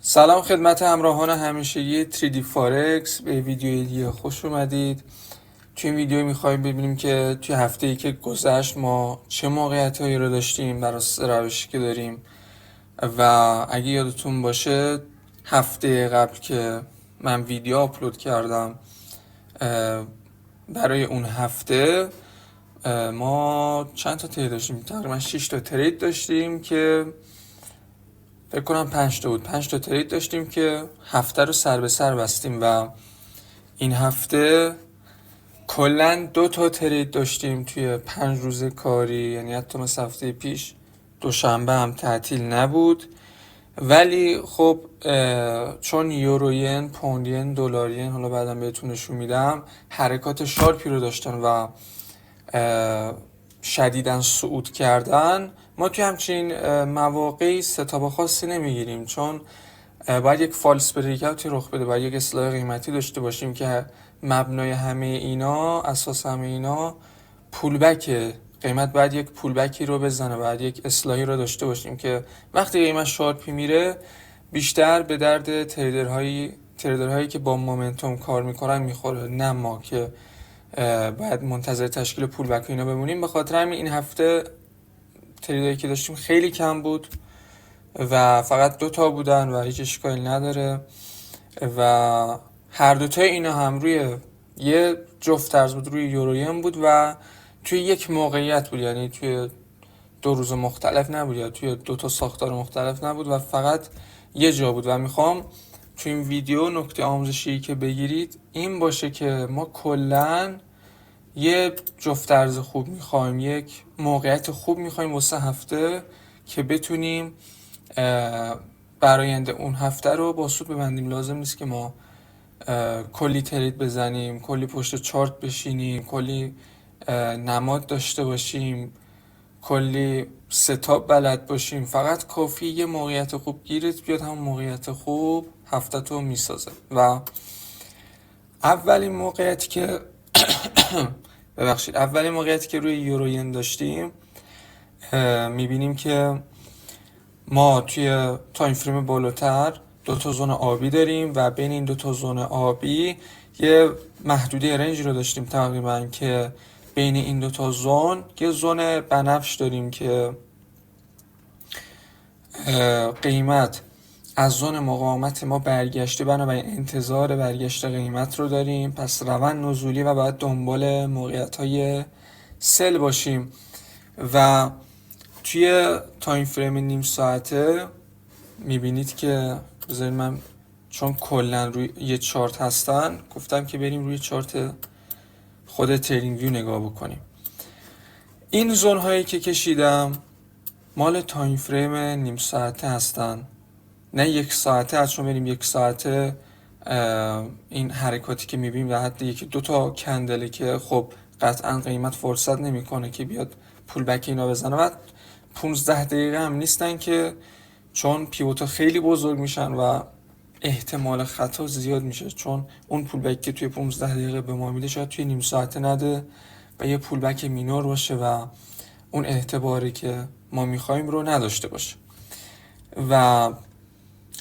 سلام خدمت همراهان همیشگی 3D فارکس، به ویدیوی دیگه خوش اومدید. توی این ویدیو میخوایم ببینیم که توی هفته‌ای که گذشت ما چه موقعیت‌هایی رو داشتیم در اساس روشی که داریم. و اگه یادتون باشه هفته قبل که من ویدیو آپلود کردم برای اون هفته ما چند تا ترید داشتیم، تقریبا 6 تا ترید داشتیم که فکر کنم 5 تا بود. 5 تا ترید داشتیم که هفته رو سر به سر بستیم و این هفته کلا 2 تا ترید داشتیم توی 5 روز کاری، یعنی حتی مثل هفته پیش دوشنبه هم تعطیل نبود. ولی خب چون یورو ین، پوند ین، دلار ین، حالا بعدم بهتون نشون میدم، حرکات شارپی رو داشتن و شدیداً صعود کردن، ما توی همچین مواقعی ستاب خاصی نمیگیریم، چون باید یک فالس بریکاوتی رخ بده، باید یک اصلاح قیمتی داشته باشیم که مبنای همه اینا، اساس همه اینا پولبکه. قیمت باید یک پولبکی رو بزنه، باید یک اصلاحی رو داشته باشیم که وقتی قیمت شارپی میره بیشتر به درد تریدرهایی که با مومنتوم کار میکنن میخوره، نه ما که باید منتظر تشکیل پولبک اینا بمونیم. به خاطر همین این هفته تریدایی که داشتیم خیلی کم بود و فقط 2 تا بودن و هیچ اشکالی نداره و هر دوتای اینا هم روی یه جفت ارز بود، روی یورو ین بود و توی یک موقعیت بود، یعنی توی 2 روز مختلف نبود یا توی 2 تا ساختار مختلف نبود و فقط یه جا بود. و میخوام توی این ویدیو نکته آموزشی که بگیرید این باشه که ما کلن یه جفت ارز خوب میخوایم، یک موقعیت خوب میخوایم واسه هفته که بتونیم براینده اون هفته رو با سود ببندیم. لازم نیست که ما کلی ترید بزنیم، کلی پشت چارت بشینیم، کلی نماد داشته باشیم، کلی ستاپ بلد باشیم. فقط کافی یه موقعیت خوب گیرت بیاد، همون موقعیت خوب هفته تو میسازه. و اولین موقعیتی که اولین موقعیتی که روی یورو ین داشتیم، میبینیم که ما توی تایم فریم بالاتر 2 تا زون آبی داریم و بین این 2 تا زون آبی یه محدوده رنج رو داشتیم تقریبا، که بین این 2 تا زون یه زون بنفش داریم که قیمت از زون مقاومت ما برگشته، بنابراین انتظار برگشت قیمت رو داریم، پس روند نزولی و باید دنبال موقعیت‌های سل باشیم. و توی تایم فریم نیم ساعته میبینید که بذارید من، چون کلا روی یه چارت هستن، گفتم که بریم روی چارت خود تریدینگ ویو نگاه بکنیم. این زون هایی که کشیدم مال تایم فریم نیم ساعته هستن، نه 1 ساعته. از شما بریم 1 ساعته این حرکاتی که میبینیم در حد 1-2 تا کندله که خب قطعا قیمت فرصت نمیکنه که بیاد پول بک اینا بزنه و 15 دقیقه هم نیستن که، چون پیوتا خیلی بزرگ میشن و احتمال خطا زیاد میشه، چون اون پول بک که توی 15 دقیقه به ما میده شاید توی نیم ساعته نده و یه پول بک مینور باشه و اون اعتباری که ما میخوایم رو نداشته باشه. و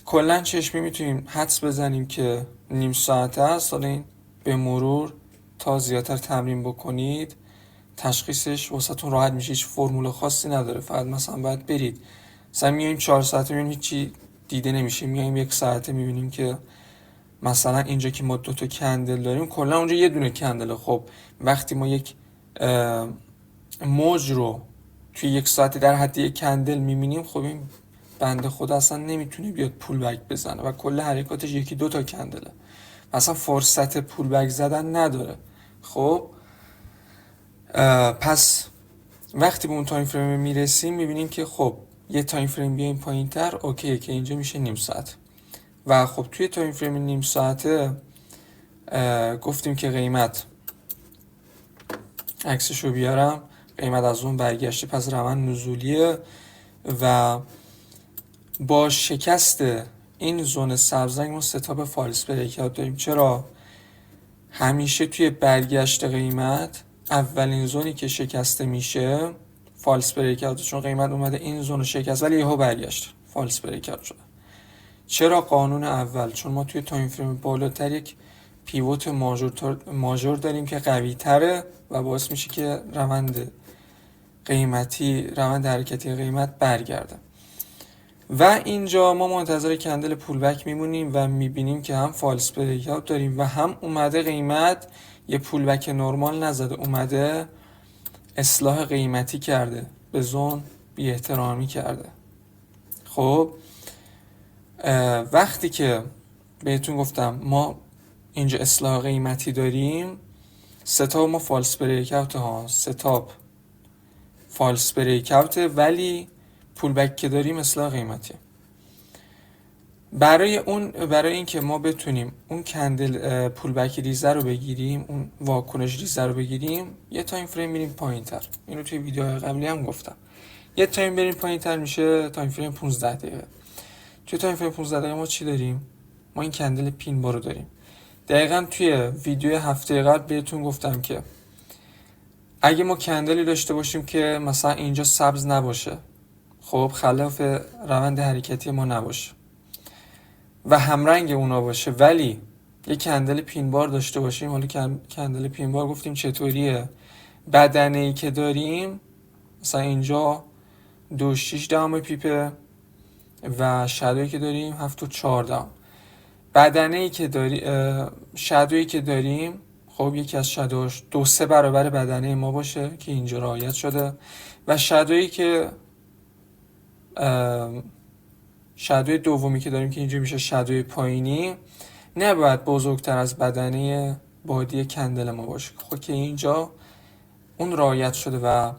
کلا چشمی میتونیم حدس بزنیم که نیم ساعته است. حالا این به مرور تا زیادتر تمرین بکنید تشخیصش واسهتون راحت میشه، هیچ فرمول خاصی نداره، فقط مثلا باید برید مثلا میایم 4 ساعته میبینیم هیچی دیده نمیشه، میایم 1 ساعته میبینیم که مثلا اینجا که ما 2 تا کندل داریم کلا اونجا یه دونه کندله. خب وقتی ما یک موج رو توی 1 ساعته در حد یک کندل میبینیم، خب این بنده خدا اصلا نمیتونه بیاد پول بک بزنه و کل حرکاتش 1-2 تا کندله، اصلا فرصت پول بک زدن نداره. خب پس وقتی به اون تایم فریم میرسیم میبینیم که خب یه تایم فریم بیایم پایین تر، اوکی، که اینجا میشه نیم ساعت. و خب توی تایم فریم نیم ساعته گفتیم که قیمت، عکسشو بیارم، قیمت از اون برگشته، پس روند نزولیه و با شکست این زون سبزنگ ما ستاپ فالس بریکاوت داریم. چرا؟ همیشه توی برگشت قیمت اولین زونی که شکسته میشه فالس بریکاوت، چون قیمت اومده این زون رو شکست ولی یهو برگشت، فالس بریکاوت شده. چرا قانون اول؟ چون ما توی تایم فریم بالاتر یک پیوت ماژور داریم که قوی تره و باعث میشه که روند حرکتی قیمت برگرده. و اینجا ما منتظر کندل پولبک میمونیم و میبینیم که هم فالس بریک اوت داریم و هم اومده قیمت یه پولبک نرمال نزده، اومده اصلاح قیمتی کرده، به زون بی احترامی کرده. خب وقتی که بهتون گفتم ما اینجا اصلاح قیمتی داریم، ستاپ ما فالس بریک اوت ها، ستاپ فالس بریک اوت، ولی پولبک که داریم اصلاح قیمتی. برای اینکه ما بتونیم اون کندل پولبک ریزه رو بگیریم، اون واکنش ریزه رو بگیریم، یه تایم فریم میریم پایین‌تر. اینو توی ویدیوهای قبلی هم گفتم. یه تایم بریم پایین‌تر میشه تایم فریم 15 دقیقه. توی تایم فریم 15 دقیقه ما چی داریم؟ ما این کندل پین بار رو داریم. دقیقاً توی ویدیو هفته قبل بهتون گفتم که اگه ما کندلی داشته باشیم که مثلا اینجا سبز نباشه، خب خلاف روند حرکتی ما نباشه و همرنگ اونا باشه، ولی یه کندل پین بار داشته باشیم. حالا کندل پین بار گفتیم چطوریه؟ بدنه‌ای که داریم مثلا اینجا 2.6 دهم پیپه و شادویی که داریم 7.4 دهم. بدنه‌ای که شادویی که داریم، خب یکی از شادوش 2-3 برابر بدنه ما باشه که اینجا رعایت شده و شادوی دومی که داریم که اینجا میشه شادوی پایینی، نباید بزرگتر از بدنه بادی کندل ما باشه. خب که اینجا اون رعایت شده و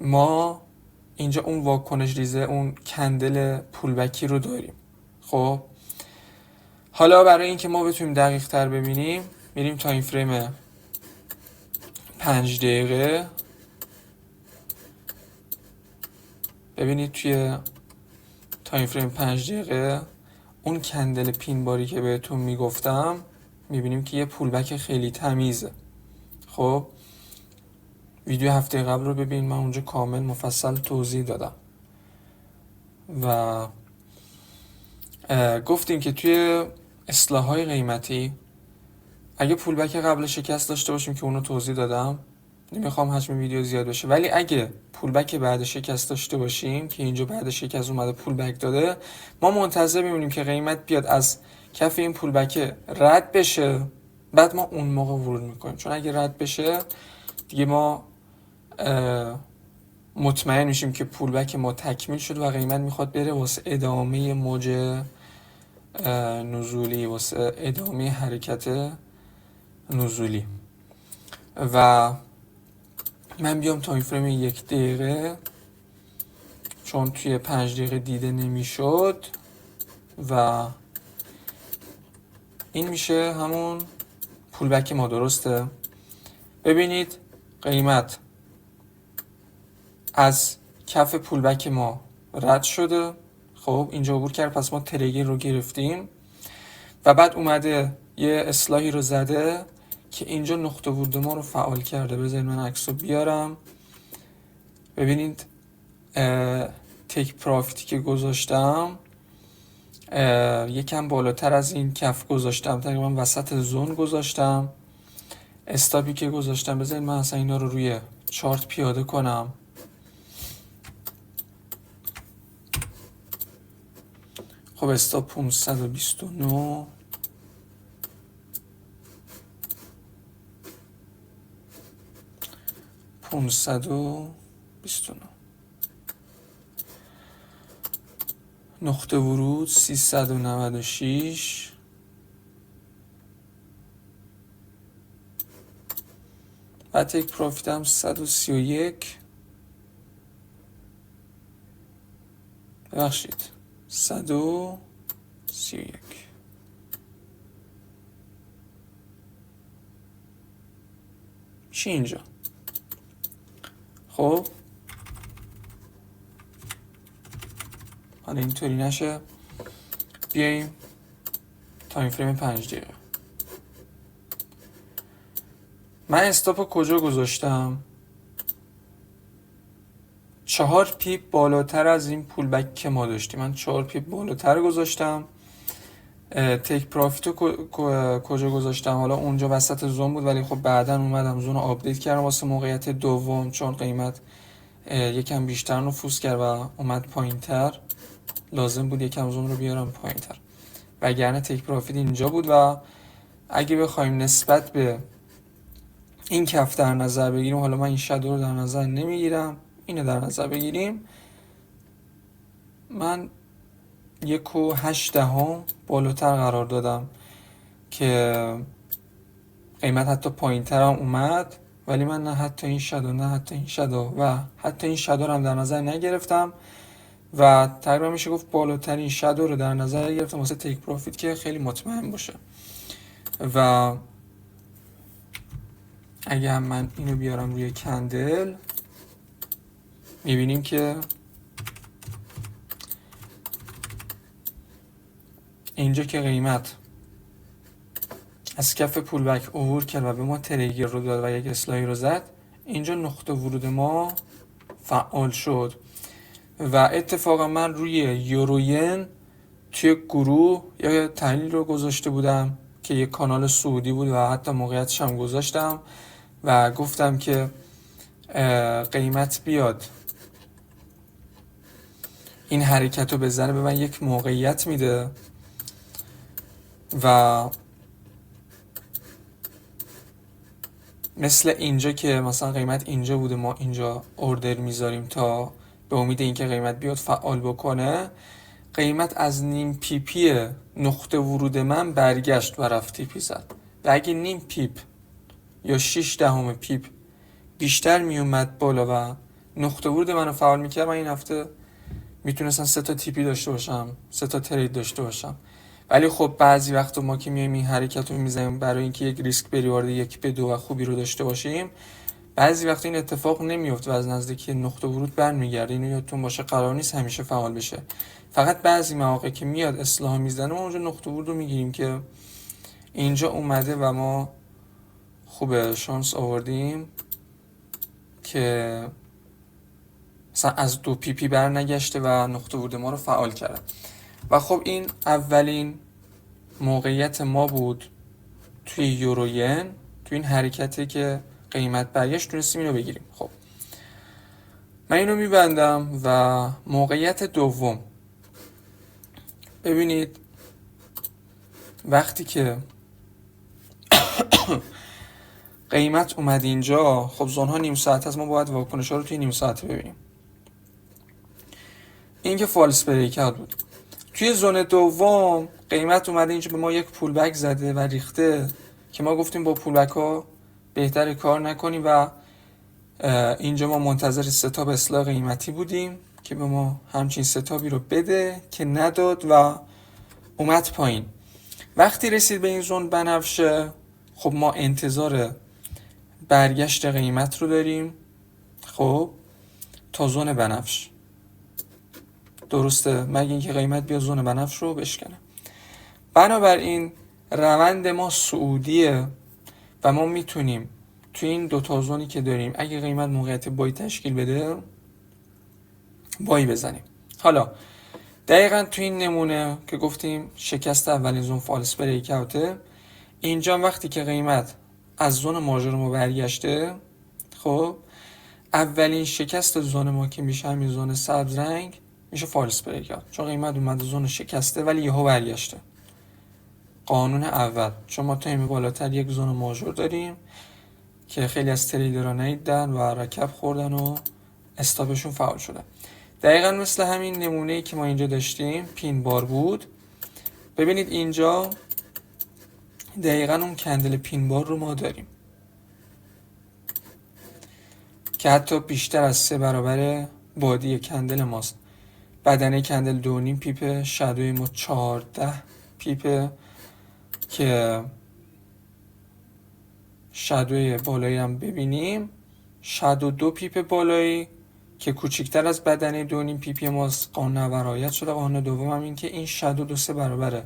ما اینجا اون واکنش ریزه، اون کندل پولبکی رو داریم. خب حالا برای اینکه ما بتونیم دقیق تر ببینیم، میریم تایم فریم 5 دقیقه. ببینید توی تایم فریم 5 دقیقه اون کندل پین باری که بهتون میگفتم، میبینیم که یه پولبک خیلی تمیزه. خب ویدیو هفته قبل رو ببین، من اونجا کامل مفصل توضیح دادم و گفتیم که توی اصلاح‌های قیمتی اگه پولبک قبل شکست داشته باشیم که اونو توضیح دادم، نمیخوام حجم ویدیو زیاد بشه، ولی اگه پولبک بعد شکست داشته باشیم که اینجا بعد شکست اومده پولبک داده، ما منتظر میمونیم که قیمت بیاد از کف این پولبک رد بشه، بعد ما اون موقع ورود میکنیم. چون اگه رد بشه دیگه ما مطمئن میشیم که پولبک ما تکمیل شد و قیمت میخواد بره واسه ادامه موج نزولی، واسه ادامه حرکت نزولی. و من بیام تایم فریم 1 دقیقه، چون توی 5 دقیقه دیده نمیشد و این میشه همون پولبک ما. درسته؟ ببینید قیمت از کف پولبک ما رد شده، خب اینجا عبور کرد، پس ما تریگر رو گرفتیم و بعد اومده یه اصلاحی رو زده که اینجا نقطه ورود ما رو فعال کرده. بذارید من عکس رو بیارم. ببینید تیک پرافیتی که گذاشتم یکم بالاتر از این کف گذاشتم، تقریبا وسط زون گذاشتم. استاپی که گذاشتم، بذارید من اصلا اینا رو روی چارت پیاده کنم. خب استاپ 529، نقطه ورود 396، و تیک پروفیت هم 131، ببخشید 131. چی اینجا؟ خب حالا اینطوری نشه، بیاییم تایم فریم 5 دقیقه. من استاپ کجا گذاشتم؟ 4 پیپ بالاتر از این پول بک که ما داشتیم. من 4 پیپ بالاتر گذاشتم. تیک پروفیت رو کجا گذاشتم؟ حالا اونجا وسط زون بود، ولی خب بعدا اومدم زون رو آپدیت کردم واسه موقعیت دوم، چون قیمت یکم بیشتر نفوذ کرد و اومد پایینتر، لازم بود یکم زون رو بیارم پایینتر، وگرنه تیک پروفیت اینجا بود. و اگه بخوایم نسبت به این کف در نظر بگیریم، حالا من این شادو رو در نظر نمیگیرم، اینو در نظر بگیریم، من 1.8 بالاتر قرار دادم که قیمت حتی پایینتر هم اومد، ولی من نه حتی این شادو نه حتی این شادو و حتی این شادو رو هم در نظر نگرفتم و تقریبا میشه گفت بالاترین شادو رو در نظر گرفتم واسه تیک پروفیت که خیلی مطمئن باشه. و اگه هم من اینو بیارم روی کندل، میبینیم که اینجا که قیمت از کف پول بک عبور کرد و به ما تریگر رو داد و یک اصلاحی رو زد، اینجا نقطه ورود ما فعال شد. و اتفاقا من روی یوروین توی گروه یا تحلیل رو گذاشته بودم که یک کانال سعودی بود و حتی موقعیتش هم گذاشتم و گفتم که قیمت بیاد این حرکت رو بزنه، به من یک موقعیت میده و مثل اینجا که مثلا قیمت اینجا بوده، ما اینجا اوردر میذاریم تا به امید اینکه قیمت بیاد فعال بکنه. قیمت از نیم پی پی نقطه ورود من برگشت و رفت تیپی زد و اگه نیم پیپ یا 6 پیپ بیشتر میومد بالا و نقطه ورود منو فعال میکرد، من این هفته میتونستم 3 تا تیپی داشته باشم، 3 تا ترید داشته باشم. ولی خب بعضی وقتا ما که میایم این حرکت رو میزنیم برای اینکه یک ریسک بریوارد 1 به 2 و خوبی رو داشته باشیم، بعضی وقتا این اتفاق نمیفته و از نزدیکی نقطه ورود برمیگرده. اینو یادتون باشه، قرار نیست همیشه فعال بشه، فقط بعضی مواقع که میاد اصلاح میزنه ما اونجا نقطه ورود رو میگیریم که اینجا اومده و ما خوبه شانس آوردیم که مثلا از 2 پی پی بر نگشته و نقطه ورود ما رو فعال کرده. و خب این اولین موقعیت ما بود توی یوروین، توی این حرکتی که قیمت برگشت تونستیم اینو بگیریم. خب من اینو میبندم و موقعیت دوم، ببینید وقتی که قیمت اومد اینجا، خب زون ها نیم ساعت از ما باید واکنش ها رو توی نیم ساعت ببینیم. این که فالس بریک اوت بود. توی زون دوم قیمت اومده اینجا به ما یک پول بک زده و ریخته که ما گفتیم با پول بک ها بهتر کار نکنیم و اینجا ما منتظر ستاب اصلاح قیمتی بودیم که به ما همچین ستابی رو بده که نداد و اومد پایین. وقتی رسید به این زون بنفشه، خب ما انتظار برگشت قیمت رو داریم خب تا زون بنفش، درسته، مگه اینکه قیمت بیا زون بنفش رو بشکنه. بنابراین روند ما صعودیه و ما میتونیم توی این 2 تا زونی که داریم اگه قیمت موقعیت بای تشکیل بده بای بزنیم. حالا دقیقا توی این نمونه که گفتیم شکست اولین زون فالس بریک اوته، اینجا وقتی که قیمت از زون ماژور ما برگشته، خب اولین شکست زون ما که میشه همین زون سبز رنگ میشه فالس بریک اوت، چون قیمت اومده زون شکسته ولی یهو برگشته. قانون اول، چون ما تایم بالاتر یک زون ماژور داریم که خیلی از تریدرها ندیدن و رکب خوردن و استاپشون فعال شده. دقیقا مثل همین نمونه‌ای که ما اینجا داشتیم پین بار بود. ببینید اینجا دقیقا اون کندل پین بار رو ما داریم که حتی بیشتر از 3 برابر بادی کندل ماست. بدنه کندل 2.5 پیپ، شادوی ما 14 پیپ که شادوی بالایی هم ببینیم، شادو 2 پیپ بالایی که کوچکتر از بدنه 2.5 پیپ ماست. قانون اول رعایت شده. قانون دوم هم این که این شادو 2-3 برابر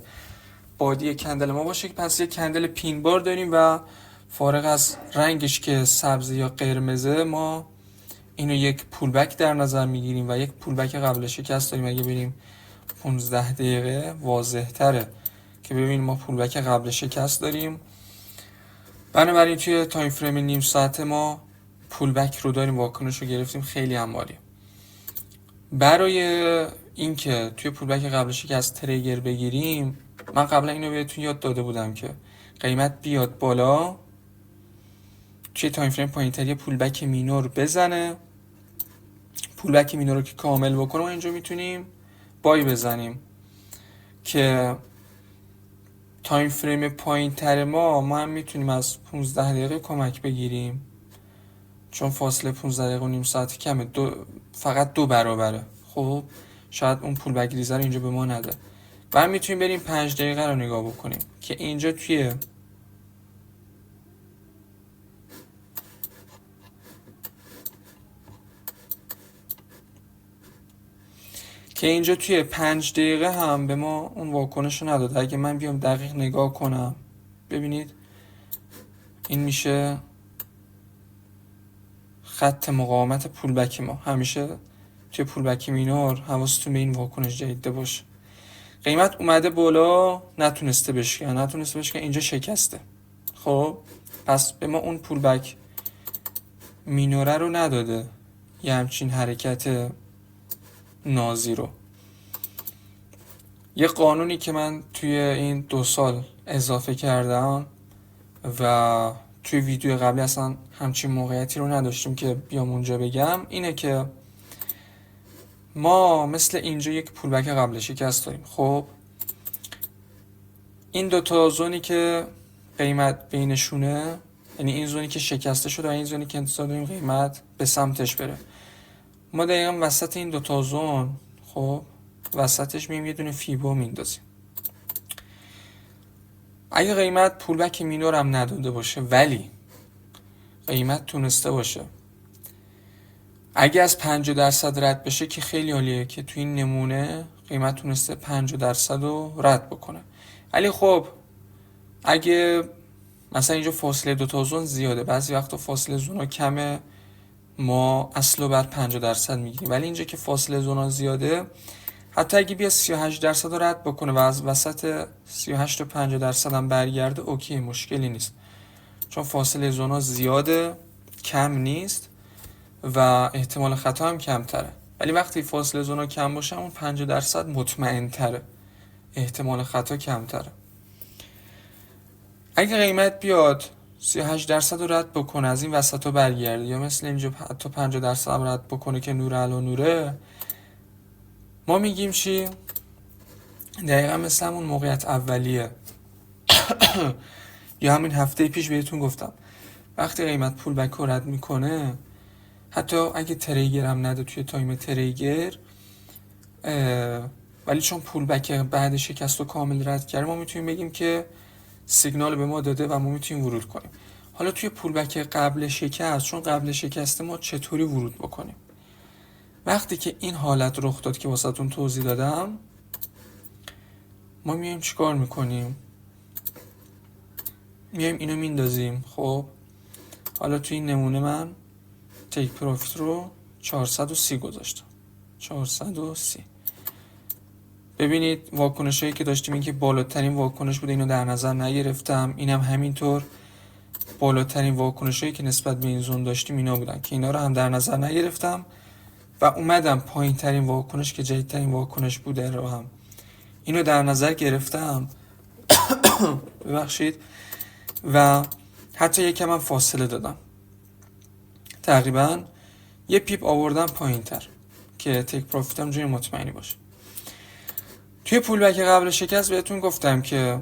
بادی کندل ما باشه. پس یک کندل پین بار داریم و فارغ از رنگش که سبز یا قرمزه، ما اینو یک پولبک در نظر میگیریم و یک پولبک قبل شکست داریم. اگه بریم 15 دقیقه واضح تره که ببینیم ما پولبک قبل شکست داریم. بنابراین توی تایم فریم نیم ساعت ما پولبک رو داریم، واکنش رو گرفتیم، خیلی هم عالیه. برای اینکه توی پولبک قبل شکست تریگر بگیریم، من قبلا اینو بهتون یاد داده بودم که قیمت بیاد بالا، توی تایم فریم پایینتری پولبک مینور بزنه، پولبک مینور رو که کامل بکنه ما اینجا میتونیم بای بزنیم که تایم فریم پایینتر ما هم میتونیم از 15 دقیقه کمک بگیریم، چون فاصله 15 دقیقه و نیم ساعت کمه، فقط 2 برابره. خب شاید اون پولبک ریزه رو اینجا به ما نده و هم میتونیم بریم 5 دقیقه رو نگاه بکنیم که اینجا توی 5 دقیقه هم به ما اون واکنش رو نداده. اگه من بیام دقیق نگاه کنم، ببینید این میشه خط مقاومت پولبک ما. همیشه توی پولبک مینور حواستون به این واکنش جدید باشه. قیمت اومده بالا، نتونسته بشکنه، اینجا شکسته. خب پس به ما اون پولبک مینوره رو نداده، یه همچین حرکت نازی رو. یه قانونی که من توی این 2 سال اضافه کردم و توی ویدیو قبلی اصلا همچین موقعیتی رو نداشتیم که بیام اونجا بگم، اینه که ما مثل اینجا یک پولبک قبل شکست داریم. خب این 2 تا زونی که قیمت بینشونه، یعنی این زونی که شکسته شده و این زونی که انتظار داریم قیمت به سمتش بره، ما دقیقا وسط این 2 تا زون، خب وسطش مییم یه دونه فیبو میندازیم. اگه قیمت پولبک مینور هم نداده باشه ولی قیمت تونسته باشه اگه از 50% رد بشه که خیلی عالیه، که توی این نمونه قیمت تونسته 50% رو رد بکنه. ولی خب اگه مثلا اینجا فاصله 2 تا زون زیاده، بعضی وقتا فاصله زونا کمه، ما اصلا بر 50% میگیریم، ولی اینجا که فاصله زونا زیاده، حتی اگه بیا 38% رو رد بکنه و از وسط 38 تا 50% هم برگرده، اوکی، مشکلی نیست، چون فاصله زونا زیاده، کم نیست و احتمال خطا هم کمتره. ولی وقتی فاصله زونا کم باشه اون 50% مطمئن تره، احتمال خطا کمتره. اگه قیمت بیاد 38% رو رد بکنه، از این وسط ها برگرده، یا مثل اینجا حتی 50% هم رد بکنه که نور علا نوره، ما میگیم چی؟ دقیقا مثل همون موقعیت اولیه یا همین هفته پیش بهتون گفتم، وقتی قیمت پولبک رو رد میکنه، حتی اگه تریگر هم نده توی تایم تریگر، ولی چون پولبک بعد شکست رو کامل رد کرده، ما میتونیم بگیم که سیگنال به ما داده و ما میتونیم ورود کنیم. حالا توی پولبک قبل شکست، چون قبل شکست ما چطوری ورود بکنیم؟ وقتی که این حالت رخ داد که واسهتون توضیح دادم، ما میایم چیکار میکنیم؟ میایم اینو میندازیم. خب حالا توی این نمونه من تیک پروفیت رو 430 گذاشتم، 430. ببینید واکنش هایی که داشتیم، این که بالاترین واکنش بوده، اینو در نظر نگرفتم، اینم همینطور. بالاترین واکنش هایی که نسبت به این زون داشتیم اینا بودن که اینا رو هم در نظر نگرفتم و اومدم پایین ترین واکنش که جدیدترین واکنش بوده رو هم اینو در نظر گرفتم ببخشید، و حتی یکم هم فاصله دادم، تقریبا یه پیپ آوردم پایین تر که تیک پروفیتم جوری مطمئنی باشه. توی پولبک قبل شکست بهتون گفتم که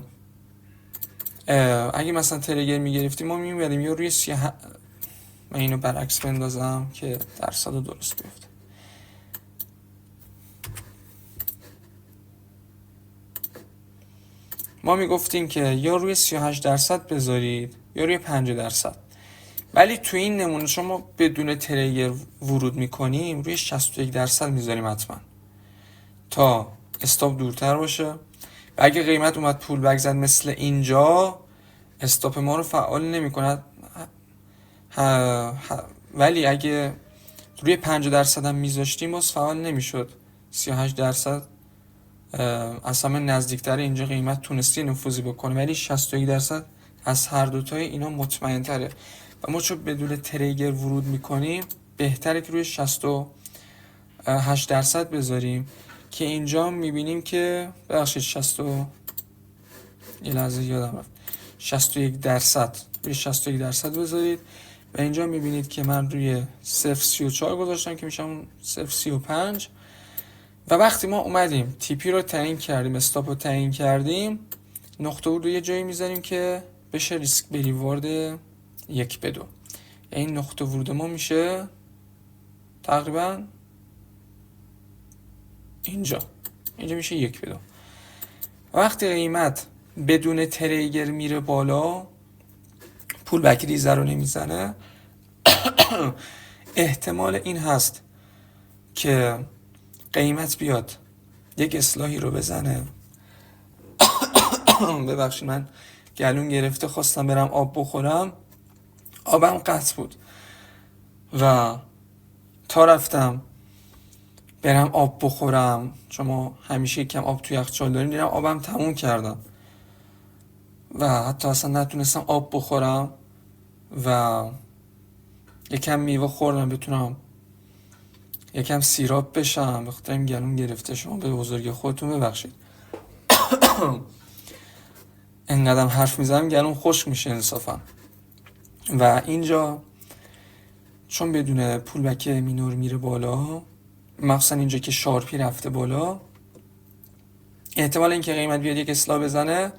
اگه مثلا تریگر میگرفتیم، ما میومدیم یا روی من اینو برعکس بندازم که درصد رو درست بیفته. ما میگفتیم که یا روی 38% بذارید یا روی 50%، ولی توی این نمونه چون ما بدون تریگر ورود میکنیم، روی 61% میذاریم حتما تا استاپ دورتر باشه. و اگه قیمت اومد پولبک زد مثل اینجا، استاپ ما رو فعال نمی کند، ولی اگه روی 50% هم میذاشتیم باز فعال نمیشد. 38% اصلا نزدیکتر اینجا قیمت تونستی نفوذی بکنه، ولی 61% از هر دوتای اینا مطمئن تره و ما چون بدون تریگر ورود میکنیم بهتره که روی 68% بذاریم که اینجا میبینیم که بخشید 60 یه لحظه یادم رفت 61%، روی 61% بذارید و اینجا میبینید که من روی 0.34 گذاشتم که میشه 0.35 و وقتی ما اومدیم تیپی رو تعیین کردیم، استاپ رو تعیین کردیم، نقطه ورود رو یه جایی میذاریم که بشه ریسک به ریوارد 1:2. این نقطه ورود ما میشه تقریبا اینجا میشه 1:2. وقتی قیمت بدون تریگر میره بالا، پول بک ریزه رو نمیزنه، احتمال این هست که قیمت بیاد یک اصلاحی رو بزنه. ببخشید من گلون گرفته، خواستم برم آب بخورم، آبم قطع بود و تا رفتم برم آب بخورم، چون ما همیشه کم آب توی یخچال داریم، دیدم آبم تموم کردم و حتی اصلا نتونستم آب بخورم و یکم میوه خوردم بتونم یکم سیراب بشم، بخاطر این گلون گرفته. شما به بزرگی خودتون ببخشید. انقدرم حرف میزنم گلون خشک میشه انصافا. و اینجا چون بدون پول بک مینور میره بالا، مخصوصا اینجا که شارپی رفته بالا، احتمال اینکه قیمت بیاد یک اصلاح بزنه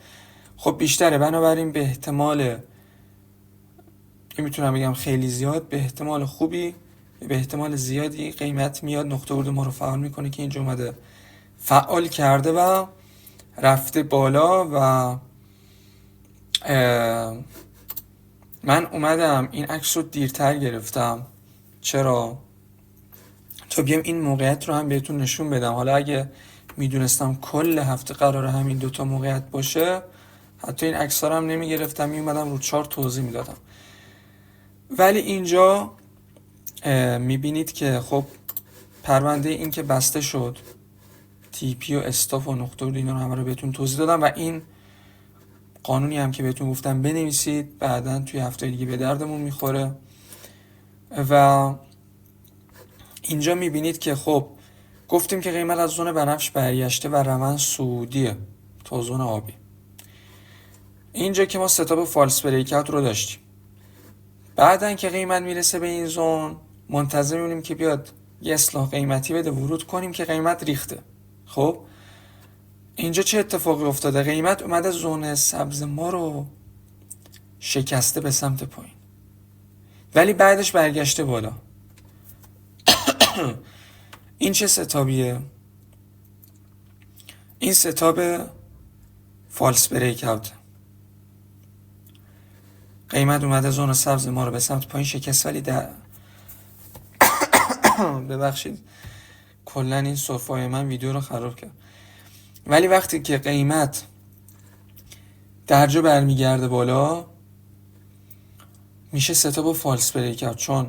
خب بیشتره. بنابراین به احتمال میتونم بگم خیلی زیاد، به احتمال خوبی، به احتمال زیادی قیمت میاد نقطه ورود ما رو فعال میکنه که اینجا اومده فعال کرده و رفته بالا. و من اومدم این عکس رو دیرتر گرفتم. چرا؟ تا بیام این موقعیت رو هم بهتون نشون بدم. حالا اگه میدونستم کل هفته قرار همین دوتا موقعیت باشه، حتی این عکس رو هم نمیگرفتم، میومدم رو چارت توضیح میدادم. ولی اینجا میبینید که خب پرونده این که بسته شد، تی پی و استاپ و نقطه ورود اینا رو همه رو بهتون توضیح دادم و این قانونی هم که بهتون گفتم بنویسید، بعداً توی هفته دیگه به دردمون میخوره. و اینجا میبینید که خب گفتیم که قیمت از زون بنفش برگشته و روند صعودیه تا زون آبی. اینجا که ما ستاپ فالس بریک اوت رو داشتیم، بعدن که قیمت میرسه به این زون منتظر میمونیم که بیاد یه اصلاح قیمتی بده، ورود کنیم که قیمت ریخته. خب اینجا چه اتفاقی افتاده؟ قیمت اومده زون سبز ما رو شکسته به سمت پایین، ولی بعدش برگشته بالا. این چه ستابیه؟ این ستاب فالس بریک اوت. قیمت اومده زون سبز ما رو به سمت پایین شکست، ولی ببخشید کلا این صفحه من ویدیو رو خراب کرد. ولی وقتی که قیمت درجا برمیگرده بالا میشه ستاپ فالس بریک اوت، چون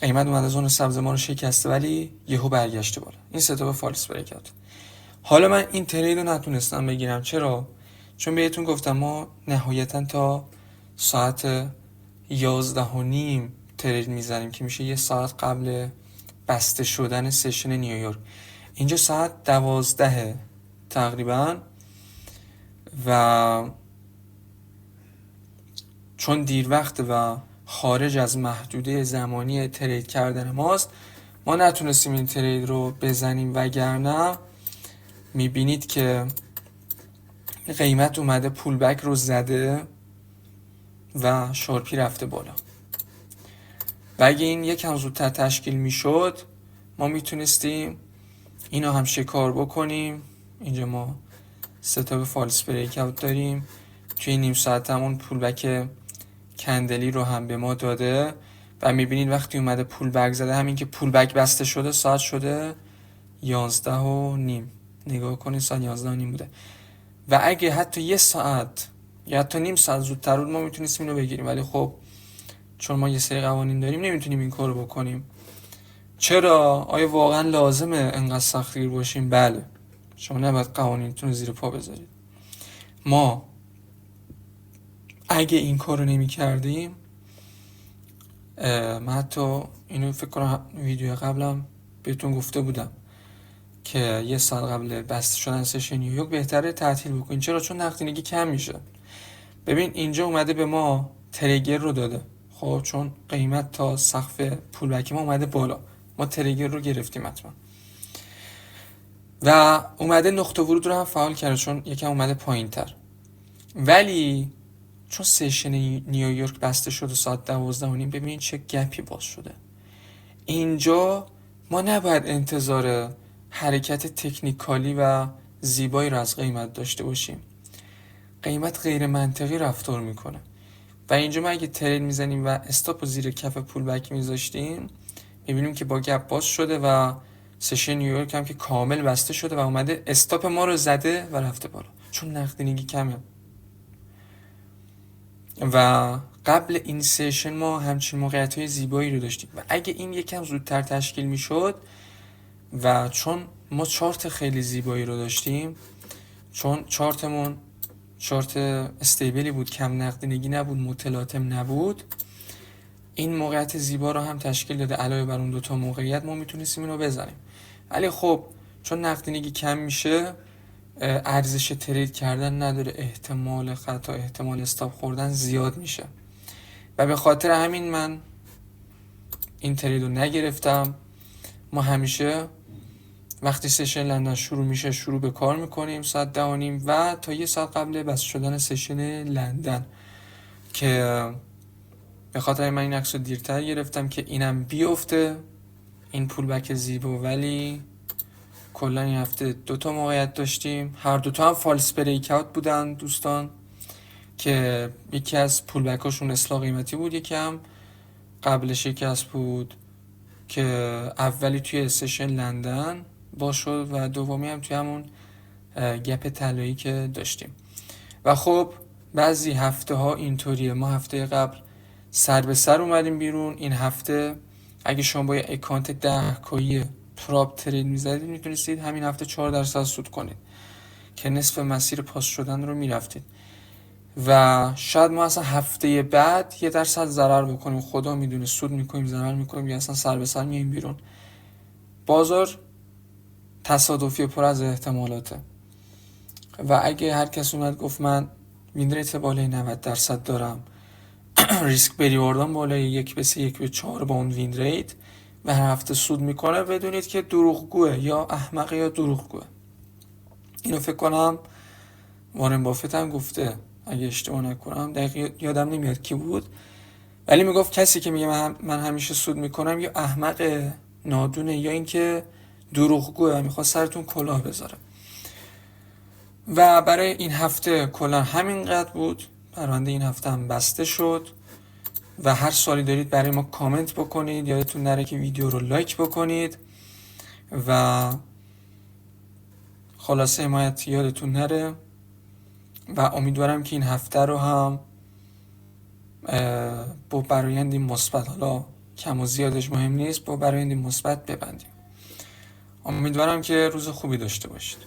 قیمت اومده زون سبز ما رو شکسته ولی یهو برگشته بالا. این ستاپ فالس بریک اوت. حالا من این ترید رو نتونستم بگیرم. چرا؟ چون بهتون گفتم ما نهایتا تا ساعت 11:30 ترید میزنیم که میشه یه ساعت قبل بسته شدن سشن نیویورک. اینجا ساعت 12 تقریبا و چون دیر وقت و خارج از محدوده زمانی ترید کردن ماست، ما نتونستیم این ترید رو بزنیم، وگرنه میبینید که قیمت اومده پول بک رو زده و شارپی رفته بالا. و اگه این یکم زودتر تشکیل میشد ما میتونستیم اینو هم شکار بکنیم. اینجا ما ستاپ فالس بریک اوت داریم، توی نیم ساعت همون پول بک کندلی رو هم به ما داده و میبینید وقتی اومده پول بک زده، همین که پول بک بسته شده ساعت شده 11:30. نگاه کنید ساعت 11:30 بوده و اگه حتی یه ساعت یا حتی نیم ساعت زودتر بود ما میتونستیم اینو بگیریم، ولی خب چون ما یه سری قوانین داریم نمیتونیم این کارو بکنیم. چرا؟ آیا واقعا لازمه انقدر سختگیر باشیم؟ بله. شما نباید قوانینتون رو زیر پا بذارید. ما اگه این کارو نمی کردیم، من حتی اینو فکر کنم ویدیو قبلم بهتون گفته بودم که یه سال قبل بسته شدن سشن نیویورک بهتره تعطیل بکنین. چرا؟ چون نقدینگی کم میشه. ببین اینجا اومده به ما تریگر رو داده، خب چون قیمت تا سقف پولبک ما اومده بالا، ما تریگر رو گرفتیم حتما، و اومده نقطه ورود رو هم فعال کرده چون یکم اومده پایین تر. ولی چون سشن نیویورک بسته شد و ساعت 12:30، ببین چه گپی باز شده. اینجا ما نباید انتظار حرکت تکنیکالی و زیبایی رو از قیمت داشته باشیم. قیمت غیر منطقی رفتار میکنه و اینجا ما اگه ترید میزنیم و استاپ رو زیر کف پول بک میذاشتیم، میبینیم که با گپ باز شده و سشن نیویورک هم که کامل بسته شده و اومده استاپ ما رو زده و رفته بالا چون نقدینگی کمه. و قبل این سشن ما همچین موقعیت‌های زیبایی رو داشتیم و اگه این یکم زودتر تشکیل میشد و چون ما چارت خیلی زیبایی رو داشتیم، چون چارتمون چارت استیبلی بود، کم نقدینگی نبود، متلاطم نبود، این موقعیت زیبا رو هم تشکیل داده. علاوه بر اون دوتا موقعیت ما میتونستیم اینو بزنیم. ولی خب چون نقدینگی کم میشه، ارزش ترید کردن نداره، احتمال خطا، احتمال استاپ خوردن زیاد میشه و به خاطر همین من این ترید رو نگرفتم. ما همیشه وقتی سشن لندن شروع میشه شروع به کار میکنیم ساعت 10:30 و تا یه ساعت قبل بسته شدن سشن لندن، که به خاطر من این عکس رو دیرتر گرفتم که اینم بیفته، این پول بک زیبا. ولی کلا این هفته دوتا موقعیت داشتیم، هر دوتا هم فالس بریک اوت بودن دوستان، که یکی از پول بک هاشون اصلاح قیمتی بود، یکی هم قبل شکست بود که اولی توی سشن لندن با شد و دومی هم توی همون گپ طلایی که داشتیم. و خب بعضی هفته ها اینطوریه، ما هفته قبل سر به سر اومدیم بیرون. این هفته اگه شما با یه اکانت 10K پراپ ترید میزدید میتونستید همین هفته 4% سود کنید که نصف مسیر پاس شدن رو میرفتید و شاید ما اصلا هفته بعد 1% ضرر بکنیم، خدا میدونه، سود میکنیم ضرر میکنیم یا اصلا سر به سر میایم بیرون. بازار تصادفی پر از احتمالاته و اگه هر کس اومد گفت من وین ریت بالای 90% دارم، ریسک بریواردم بالای 1/3 1/4 با اون وین ریت و هر هفته سود میکنه، بدونید که دروغگوه، یا احمقه یا دروغگوه. اینو فکر کنم وارن بافت هم گفته اگه اشتباه نکنم، دقیق یادم نمیاد کی بود، ولی میگفت کسی که میگه من همیشه سود میکنم یا احمق نادونه یا اینکه دروغگوه و میخواد سرتون کلاه بذاره. و برای این هفته کلا همینقدر بود. پرونده این هفته هم بسته شد و هر سوالی دارید برای ما کامنت بکنید. یادتون نره که ویدیو رو لایک بکنید و خلاصه حمایت یادتون نره و امیدوارم که این هفته رو هم با برآیندی مثبت، حالا کم و زیادش مهم نیست، با برآیندی مثبت ببندیم. امیدوارم که روز خوبی داشته باشید.